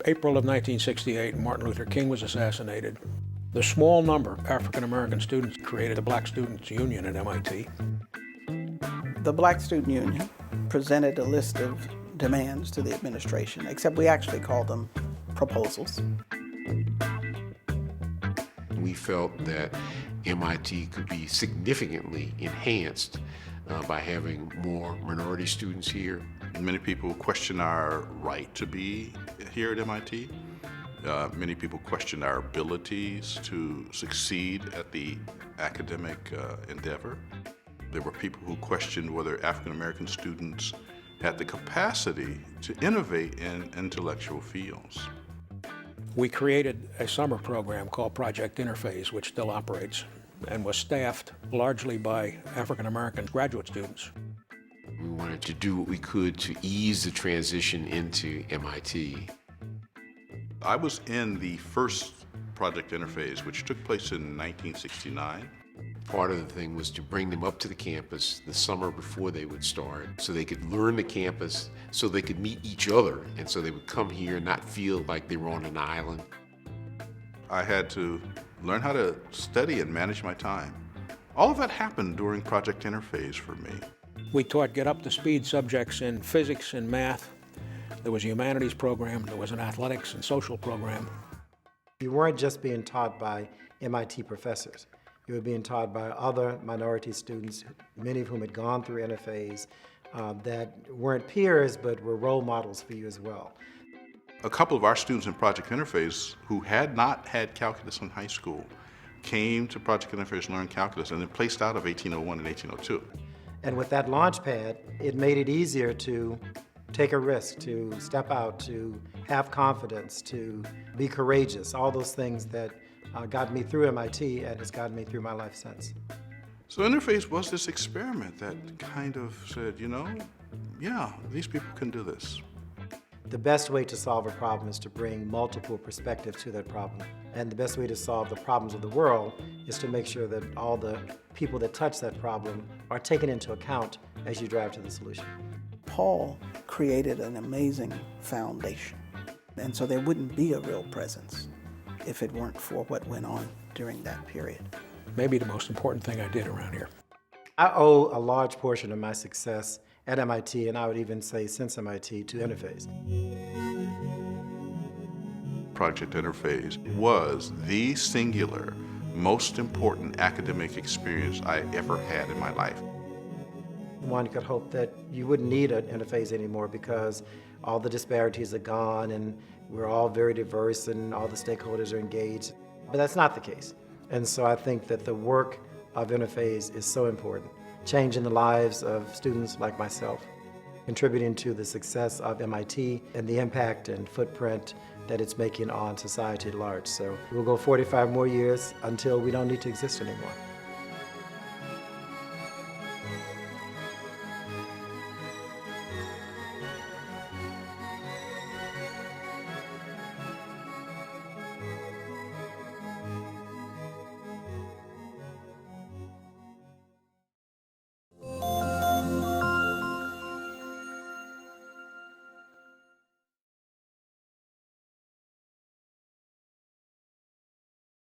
April of 1968, Martin Luther King was assassinated. The small number of African-American students created the Black Students Union at MIT. The Black Student Union presented a list of demands to the administration, except we actually called them proposals. We felt that MIT could be significantly enhanced by having more minority students here. Many people question our right to be here at MIT. Many people question our abilities to succeed at the academic endeavor. There were people who questioned whether African American students had the capacity to innovate in intellectual fields. We created a summer program called Project Interphase, which still operates, and was staffed largely by African American graduate students. We wanted to do what we could to ease the transition into MIT. I was in the first Project Interphase, which took place in 1969. Part of the thing was to bring them up to the campus the summer before they would start, so they could learn the campus, so they could meet each other, and so they would come here and not feel like they were on an island. I had to learn how to study and manage my time. All of that happened during Project Interphase for me. We taught get-up-to-speed subjects in physics and math. There was a humanities program, there was an athletics and social program. You weren't just being taught by MIT professors. You were being taught by other minority students, many of whom had gone through Interphase, that weren't peers but were role models for you as well. A couple of our students in Project Interphase who had not had calculus in high school came to Project Interphase to learn calculus and then placed out of 1801 and 1802. And with that launch pad, it made it easier to take a risk, to step out, to have confidence, to be courageous, all those things that got me through MIT and has gotten me through my life since. So Interphase was this experiment that kind of said, you know, yeah, these people can do this. The best way to solve a problem is to bring multiple perspectives to that problem. And the best way to solve the problems of the world is to make sure that all the people that touch that problem are taken into account as you drive to the solution. Paul created an amazing foundation, and so there wouldn't be a real presence if it weren't for what went on during that period. Maybe the most important thing I did around here. I owe a large portion of my success at MIT, and I would even say since MIT, to Interphase. Project Interphase was the singular, most important academic experience I ever had in my life. One could hope that you wouldn't need an Interphase anymore because all the disparities are gone and we're all very diverse and all the stakeholders are engaged. But that's not the case. And so I think that the work of Interphase is so important, changing the lives of students like myself, contributing to the success of MIT and the impact and footprint that it's making on society at large. So we'll go 45 more years until we don't need to exist anymore.